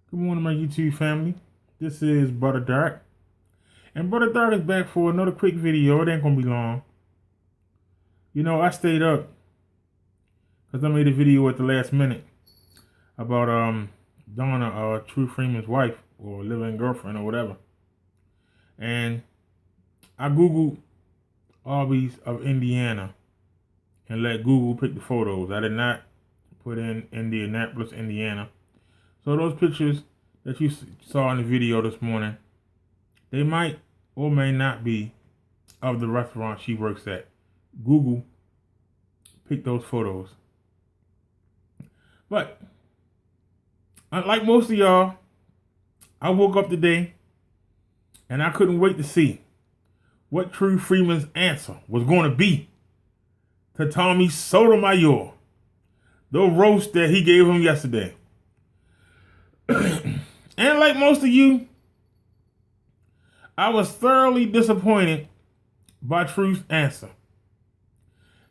Good morning, my YouTube family. This is Brother Derrick. And Brother Derrick is back for another quick video. It ain't gonna be long. I stayed up because I made a video at the last minute about Donna, True Freeman's wife or living girlfriend or whatever. And I Googled Arby's of Indiana and let Google pick the photos. I did not put in Indianapolis, Indiana. So those pictures that you saw in the video this morning, they might or may not be of the restaurant she works at. Google picked those photos. But unlike most of y'all, I woke up today and I couldn't wait to see what True Freeman's answer was going to be to Tommy Sotomayor, the roast that he gave him yesterday. And like most of you, I was thoroughly disappointed by Truth's answer.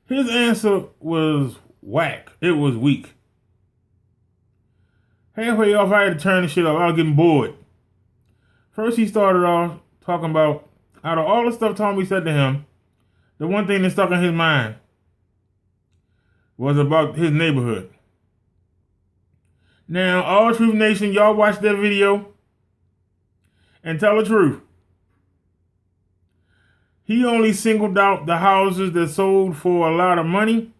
His answer was whack. It was weak. Halfway off, I had to turn the shit off. I was getting bored. First, he started off talking about, out of all the stuff Tommy said to him, the one thing that stuck in his mind was about his neighborhood. Now, all Truth Nation, y'all watch that video and tell the truth. He only singled out the houses that sold for a lot of money.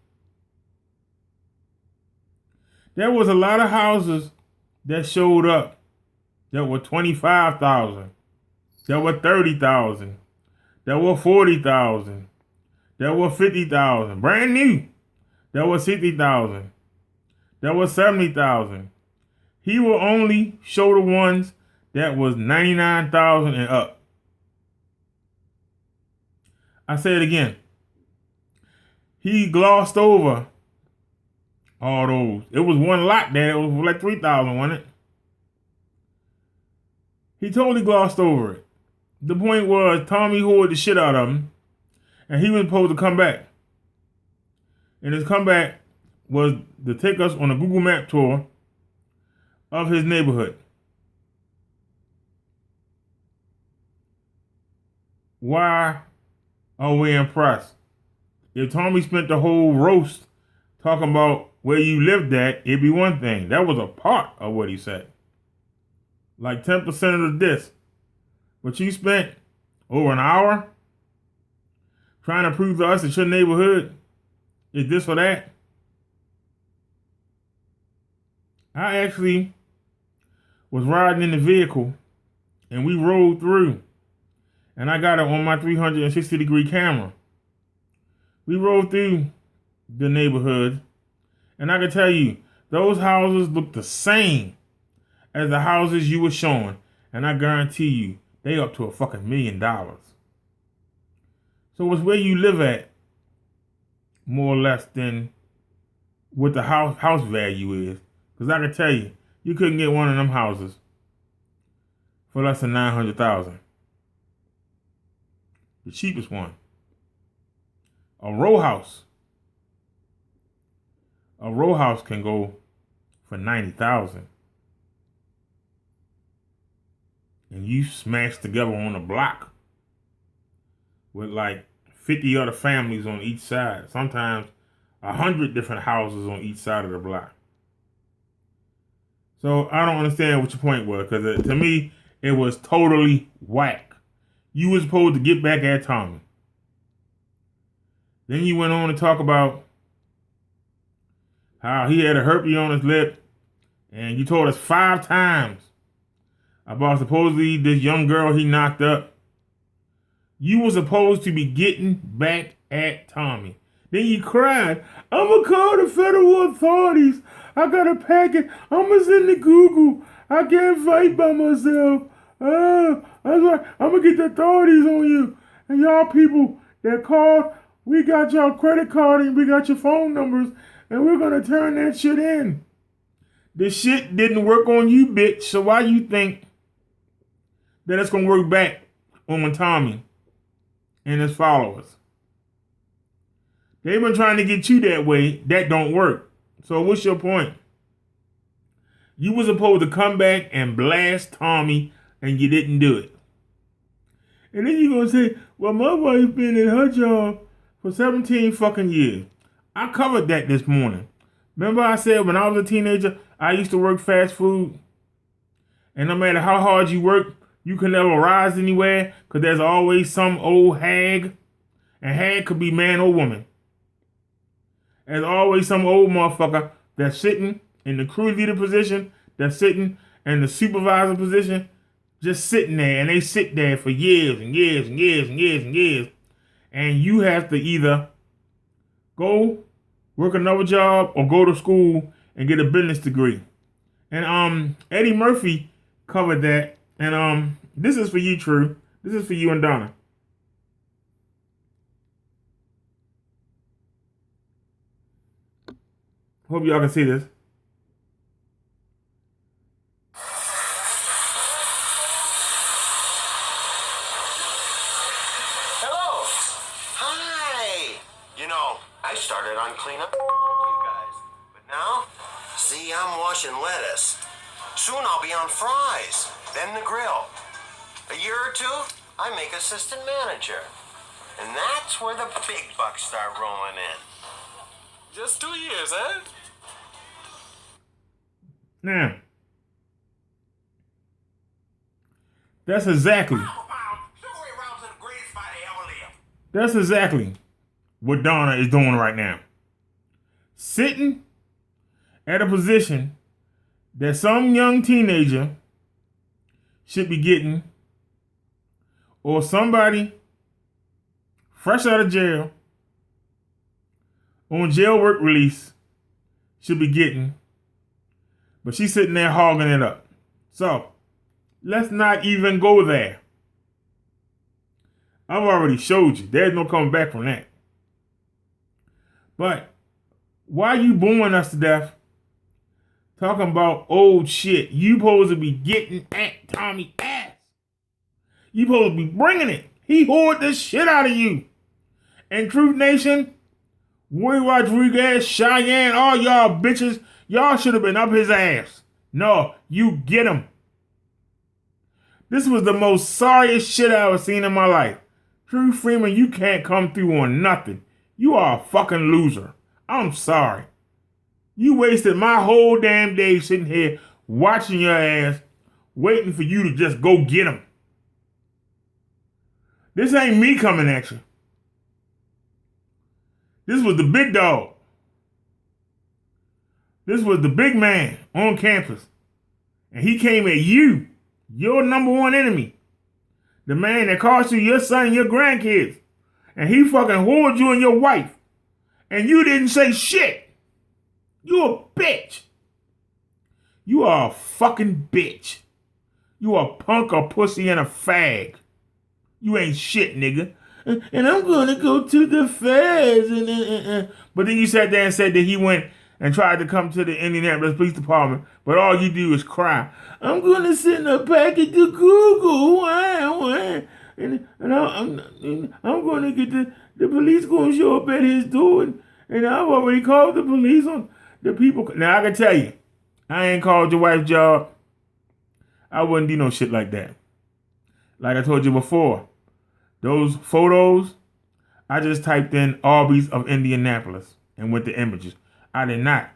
There was a lot of houses that showed up that were $25,000, that were $30,000, that were $40,000, that were $50,000, brand new, that were $60,000, that were $70,000. He will only show the ones that was $99,000 and up. I say it again. He glossed over all those. It was one lot there. It was like $3,000, wasn't it? He totally glossed over it. The point was Tommy hoarded the shit out of him, and he was supposed to come back. And his comeback was to take us on a Google Map tour of his neighborhood. Why are we impressed? If Tommy spent the whole roast talking about where you lived at, it'd be one thing. That was a part of what he said. Like 10% of this. But you spent over an hour trying to prove to us that your neighborhood is this or that. I actually was riding in the vehicle and we rode through, and I got it on my 360-degree camera. We rode through the neighborhood, and I can tell you, those houses look the same as the houses you were showing, and I guarantee you, they up to a fucking $1 million. So it's where you live at, more or less, than what the house value is. Because I can tell you, you couldn't get one of them houses for less than $900,000. The cheapest one. A row house. A row house can go for $90,000. And you smash together on a block with like 50 other families on each side. Sometimes 100 different houses on each side of the block. So I don't understand what your point was, because to me, it was totally whack. You were supposed to get back at Tommy. Then you went on to talk about how he had a herpes on his lip, and you told us 5 times about supposedly this young girl he knocked up. You were supposed to be getting back at Tommy. Then you cried, "I'm going to call the federal authorities. I got a packet. I'm going to send to Google. I can't fight by myself. I was like, I'm going to get the authorities on you. And y'all people that called, we got y'all credit card and we got your phone numbers, and we're going to turn that shit in." The shit didn't work on you, bitch. So why you think that it's going to work back on Tommy and his followers? They've been trying to get you that way. That don't work. So what's your point? You were supposed to come back and blast Tommy, and you didn't do it. And then you're going to say, well, my wife been in her job for 17 fucking years. I covered that this morning. Remember I said when I was a teenager, I used to work fast food? And no matter how hard you work, you can never rise anywhere because there's always some old hag. And hag could be man or woman. There's always some old motherfucker that's sitting in the crew leader position, that's sitting in the supervisor position, just sitting there. And they sit there for years and years and years and years and years. And you have to either go work another job or go to school and get a business degree. And Eddie Murphy covered that. And this is for you, True. This is for you and Donna. Hope y'all can see this. Hello. Hi. You know, I started on cleanup for you guys. But now, see, I'm washing lettuce. Soon I'll be on fries, then the grill. A year or two, I make assistant manager. And that's where the big bucks start rolling in. Just 2 years, huh? Now, that's exactly what Donna is doing right now. Sitting at a position that some young teenager should be getting, or somebody fresh out of jail on jail work release should be getting, but she's sitting there hogging it up. So, let's not even go there. I've already showed you. There's no coming back from that. But why you boring us to death talking about old shit? You supposed to be getting at Tommy's ass. You supposed to be bringing it. He whored the shit out of you. And Truth Nation, Roy Rodriguez, Cheyenne, all y'all bitches, y'all should have been up his ass. No, you get him. This was the most sorriest shit I ever seen in my life. True Freeman, you can't come through on nothing. You are a fucking loser. I'm sorry. You wasted my whole damn day sitting here watching your ass, waiting for you to just go get him. This ain't me coming at you. This was the big dog. This was the big man on campus. And he came at you, your number one enemy. The man that cost you your son and your grandkids. And he fucking whored you and your wife. And you didn't say shit. You a bitch. You are a fucking bitch. You a punk, a pussy, and a fag. You ain't shit, nigga. And I'm going to go to the feds. But then you sat there and said that he went and tried to come to the Indianapolis Police Department, but all you do is cry. I'm going to send a package to Google. And I'm going to get the police going to show up at his door. And I've already called the police on the people. Now, I can tell you, I ain't called your wife's job. I wouldn't do no shit like that. Like I told you before, those photos, I just typed in Arby's of Indianapolis and went to images. I did not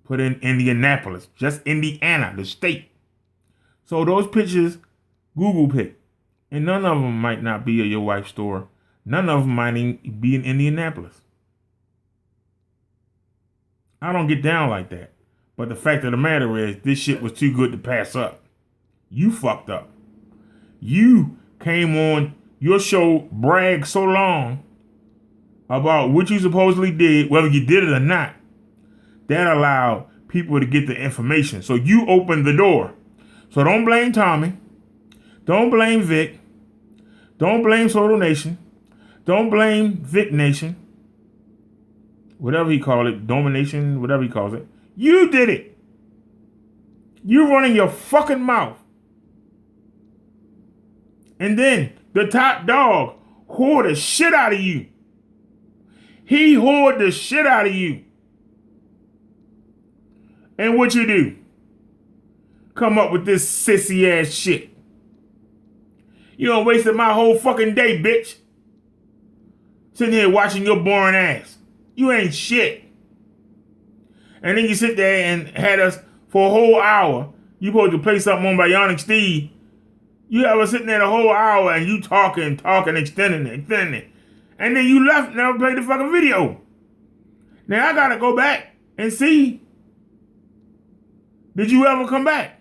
put in Indianapolis, just Indiana, the state. So those pictures, Google picked. And none of them might not be at your wife's store. None of them might even be in Indianapolis. I don't get down like that. But the fact of the matter is, this shit was too good to pass up. You fucked up. You came on your show, bragged so long about what you supposedly did, whether you did it or not. That allowed people to get the information. So you opened the door. So don't blame Tommy. Don't blame Vic. Don't blame Soto Nation. Don't blame Vic Nation. Whatever he called it. Domination, whatever he calls it. You did it. You running your fucking mouth. And then the top dog whored the shit out of you. He whored the shit out of you. And what you do? come up with this sissy ass shit. You done wasted my whole fucking day, bitch. Sitting here watching your boring ass. You ain't shit. And then you sit there and had us for a whole hour. You supposed to play something on Bionic Steve. You have us sitting there the whole hour and you talking, extending it. And then you left and never played the fucking video. Now I gotta go back and see. Did you ever come back?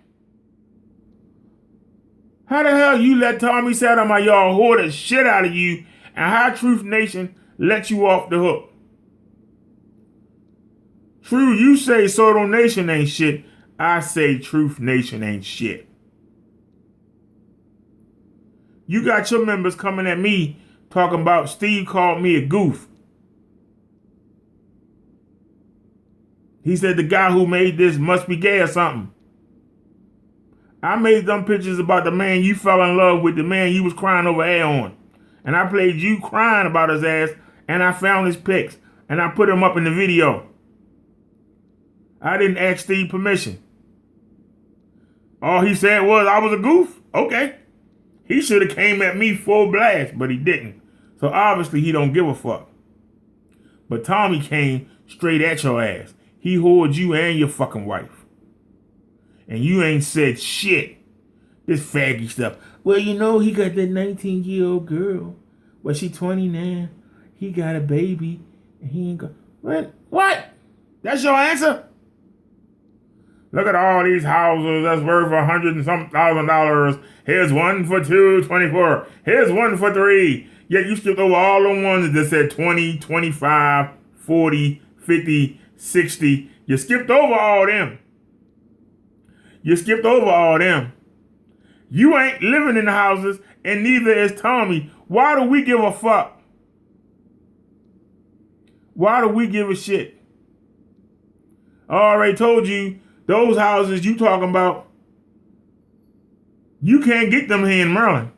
How the hell you let Tommy Sotomayor whore the shit out of you and how Truth Nation let you off the hook? True, you say Soto Nation ain't shit. I say Truth Nation ain't shit. You got your members coming at me talking about Steve called me a goof. He said the guy who made this must be gay or something. I made them pictures about the man you fell in love with, the man you was crying over air on. And I played you crying about his ass, and I found his pics, and I put them up in the video. I didn't ask Steve permission. All he said was I was a goof. Okay. He should have came at me full blast, but he didn't. So obviously he don't give a fuck. But Tommy came straight at your ass. He whored you and your fucking wife. And you ain't said shit. This faggy stuff. Well, you know, he got that 19-year-old girl. Well, she 29. He got a baby. And he ain't got... What? That's your answer? Look at all these houses that's worth $100 and some $1,000. Here's one for $224. Here's one for $3. Yet you skipped over all the ones that said 20, 25, 40, 50, 60. You skipped over all them. You skipped over all them. You ain't living in the houses, and neither is Tommy. Why do we give a fuck? Why do we give a shit? I already told you, those houses you talking about, you can't get them here in Maryland.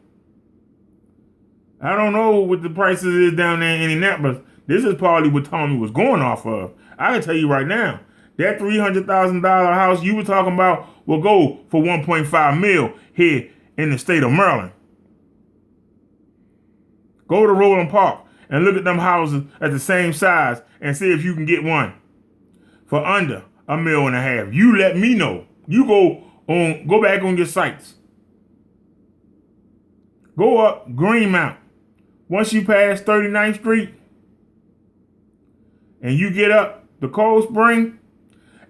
I don't know what the prices is down there in Indianapolis. This is probably what Tommy was going off of. I can tell you right now, that $300,000 house you were talking about will go for $1.5 million here in the state of Maryland. Go to Roland Park and look at them houses at the same size and see if you can get one for under $1.5 million. You let me know. You go back on your sites. Go up Greenmount. Once you pass 39th Street and you get up the Cold Spring,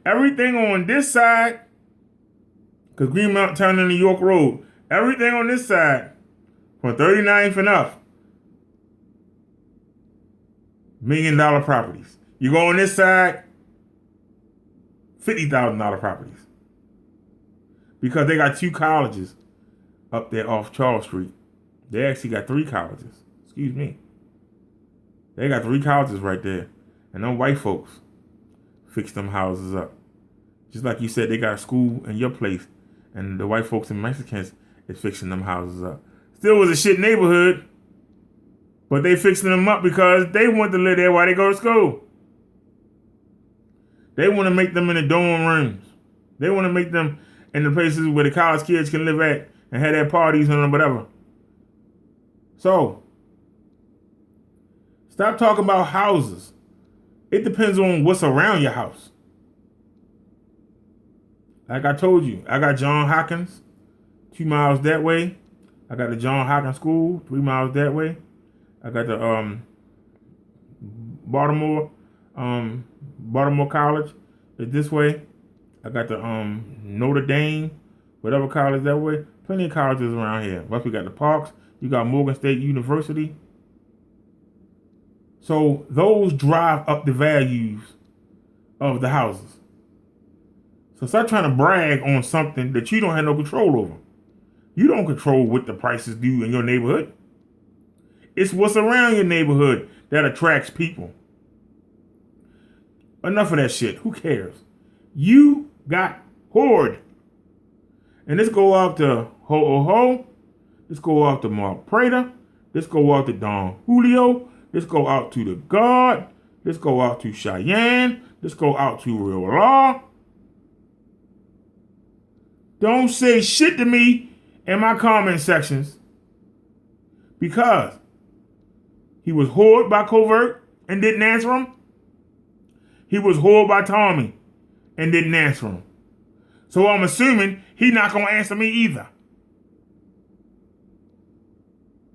everything on this side, because Greenmount turned into York Road, everything on this side from 39th and up, $1 million properties. You go on this side, $50,000 properties. Because they got 2 colleges up there off Charles Street. They actually got 3 colleges. Excuse me. They got 3 colleges right there. And them white folks fix them houses up. Just like you said, they got a school in your place. And the white folks and Mexicans is fixing them houses up. Still was a shit neighborhood. But they fixing them up because they want to live there while they go to school. They want to make them in the dorm rooms. They want to make them in the places where the college kids can live at and have their parties and whatever. So, stop talking about houses. It depends on what's around your house. Like I told you, I got John Hopkins 2 miles that way. I got the John Hopkins School 3 miles that way. I got the Baltimore College is this way. I got the Notre Dame, whatever college that way. Plenty of colleges around here. Plus we got the Parks. You got Morgan State University. So those drive up the values of the houses. So stop trying to brag on something that you don't have no control over. You don't control what the prices do in your neighborhood. It's what's around your neighborhood that attracts people. Enough of that shit. Who cares? You got hoard. And this go out to Ho-Oh-Ho. This go out to Mark Prater. This go out to Don Julio. This go out to the God. This go out to Cheyenne. This go out to Real Law. Don't say shit to me in my comment sections because he was whored by Covert and didn't answer him. He was whored by Tommy and didn't answer him. So I'm assuming he not going to answer me either.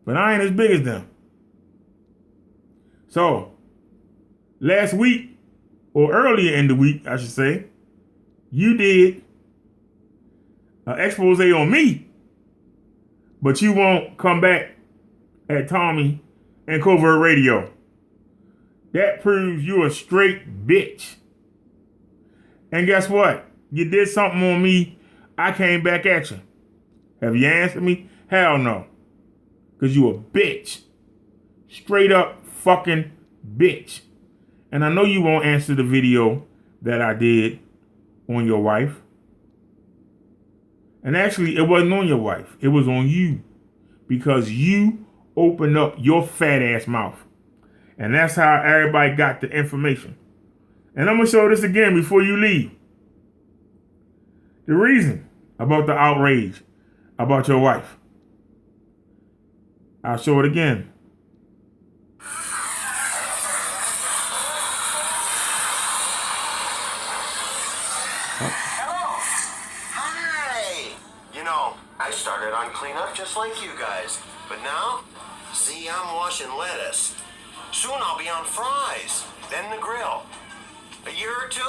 But I ain't as big as them. So, last week, or earlier in the week, I should say, you did an expose on me, but you won't come back at Tommy and Covert Radio. That proves you a straight bitch. And guess what? You did something on me, I came back at you. Have you answered me? Hell no. Because you a bitch. Straight up fucking bitch. And I know you won't answer the video that I did on your wife. And actually, it wasn't on your wife. It was on you. Because you opened up your fat ass mouth. And that's how everybody got the information. And I'm going to show this again before you leave. The reason about the outrage about your wife. I'll show it again. Hello. Hi. You know, I started on cleanup just like you guys. But now, see, I'm washing lettuce. Soon I'll be on fries, then the grill. A year or two,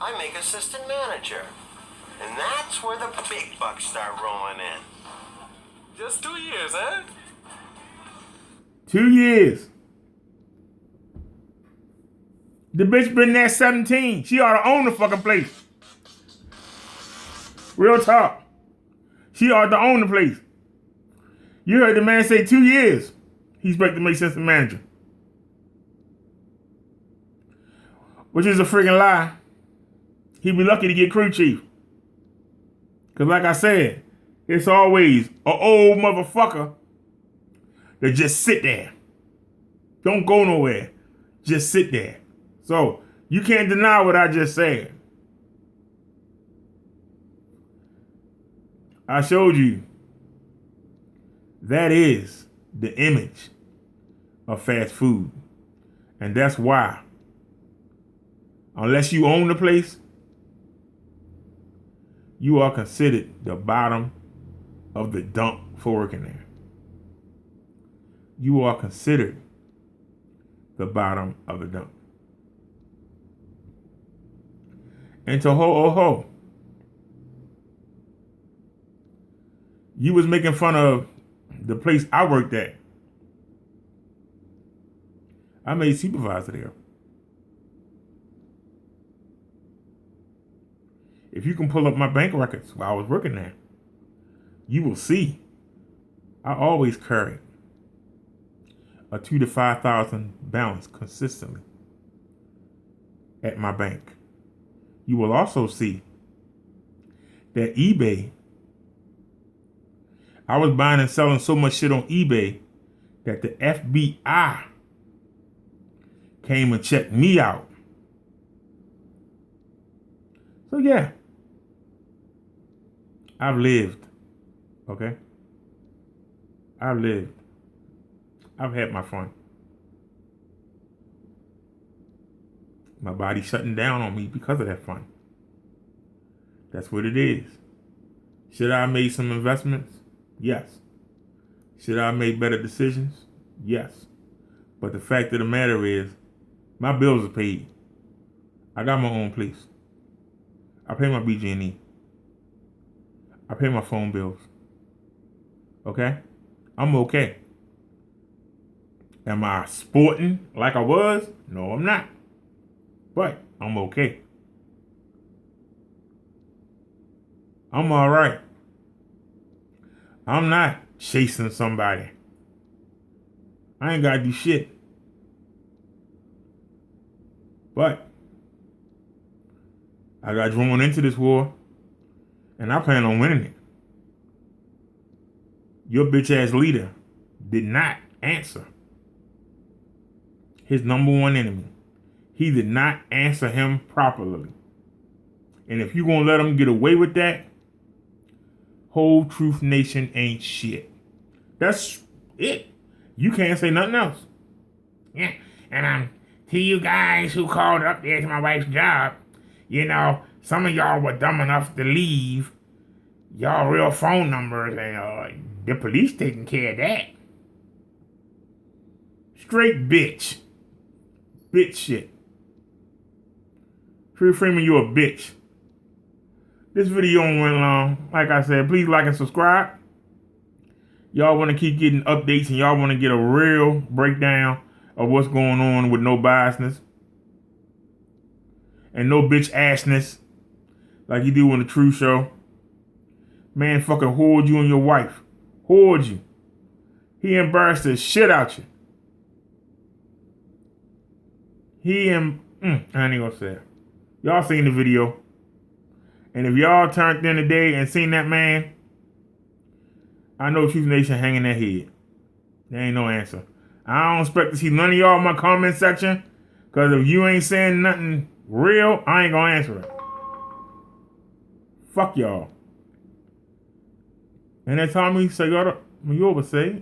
I make assistant manager. And that's where the big bucks start rolling in. Just 2 years, eh? 2 years. The bitch been there 17. She ought to own the fucking place. Real talk. She ought to own the place. You heard the man say 2 years. He's back to make sense of manager. Which is a freaking lie. He'd be lucky to get crew chief. Because like I said, it's always an old motherfucker that just sit there. Don't go nowhere. Just sit there. So, you can't deny what I just said. I showed you. That is the image of fast food. And that's why, unless you own the place, you are considered the bottom of the dump for working there. You are considered the bottom of the dump. And to ho, you was making fun of the place I worked at. I made supervisor there. If you can pull up my bank records while I was working there, you will see I always carried a $2,000 to $5,000 balance consistently at my bank. You will also see that eBay, I was buying and selling so much shit on eBay that the FBI came and checked me out. So yeah, I've lived, okay? I've lived. I've had my fun. My body shutting down on me because of that fun. That's what it is. Should I have made some investments? Yes. Should I have made better decisions? Yes. But the fact of the matter is, my bills are paid. I got my own place. I pay my BG&E. I pay my phone bills. Okay? I'm okay. Am I sporting like I was? No, I'm not. But I'm okay. I'm all right. I'm not chasing somebody. I ain't got to do shit. But I got drawn into this war, and I plan on winning it. Your bitch ass leader did not answer his number one enemy. He did not answer him properly. And if you're going to let him get away with that, Whole Truth Nation ain't shit. That's it. You can't say nothing else. Yeah, and to you guys who called up there to my wife's job, you know, some of y'all were dumb enough to leave y'all real phone numbers, and the police taking care of that. Straight bitch. Bitch shit. True Freeman, you a bitch. This video went long. Like I said, please like and subscribe. Y'all want to keep getting updates and y'all want to get a real breakdown of what's going on with no biasness and no bitch assness like you do on the True Show. Man fucking hoard you and your wife. Hoard you. He embarrassed the shit out you. I ain't gonna say it. Y'all seen the video. And if y'all turned in today and seen that man, I know Truth Nation hanging their head. There ain't no answer. I don't expect to see none of y'all in my comment section. Because if you ain't saying nothing real, I ain't gonna answer it. Fuck y'all. And as Tommy Sotomayor would say,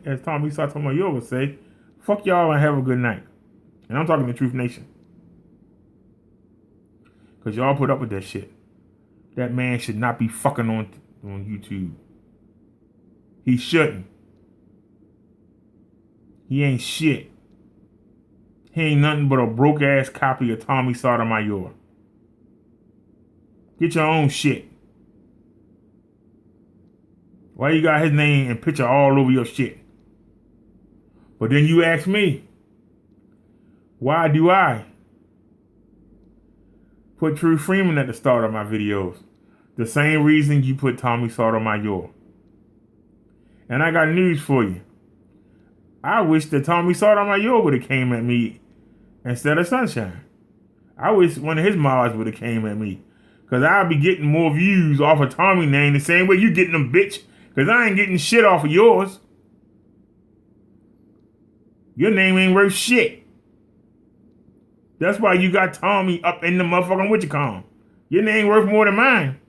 fuck y'all and have a good night. And I'm talking to Truth Nation. Because y'all put up with that shit. That man should not be fucking on YouTube. He shouldn't. He ain't shit. He ain't nothing but a broke ass copy of Tommy Sotomayor. Get your own shit. Why you got his name and picture all over your shit? But then you ask me, why do I put True Freeman at the start of my videos? The same reason you put Tommy Sotomayor. And I got news for you. I wish that Tommy Sotomayor would have came at me instead of Sunshine. I wish one of his mods would have came at me. Because I'd be getting more views off of Tommy's name the same way you getting them, bitch. Because I ain't getting shit off of yours. Your name ain't worth shit. That's why you got Tommy up in the motherfucking whatchamacallit. Your name worth more than mine.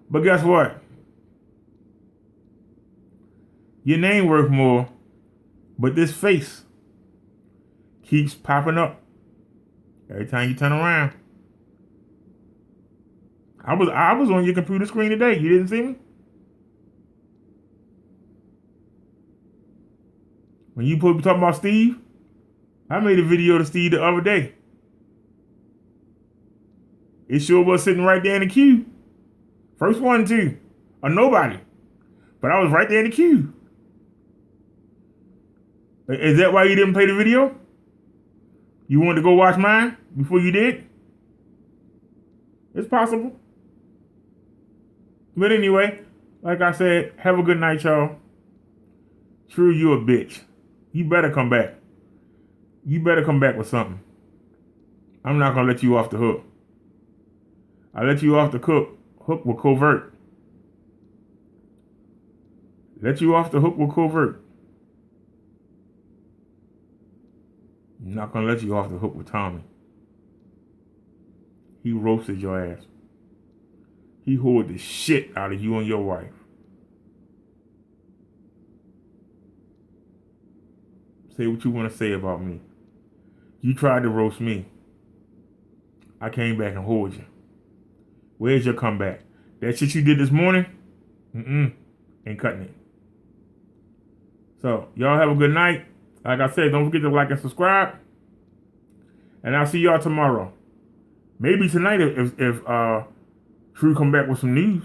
But guess what? Your name worth more, but this face keeps popping up every time you turn around. I was on your computer screen today. You didn't see me? When you talking about Steve, I made a video to Steve the other day. It sure was sitting right there in the queue. First one too. A nobody. But I was right there in the queue. Is that why you didn't play the video? You wanted to go watch mine before you did? It's possible. But anyway, like I said, have a good night, y'all. True, you a bitch. You better come back. You better come back with something. I'm not going to let you off the hook. I let you off the hook with covert. Let you off the hook with covert. I'm not going to let you off the hook with Tommy. He roasted your ass. He hoarded the shit out of you and your wife. Say what you want to say about me. You tried to roast me. I came back and hoard you. Where's your comeback? That shit you did this morning? Ain't cutting it. So, y'all have a good night. Like I said, don't forget to like and subscribe. And I'll see y'all tomorrow. Maybe tonight if True come back with some news.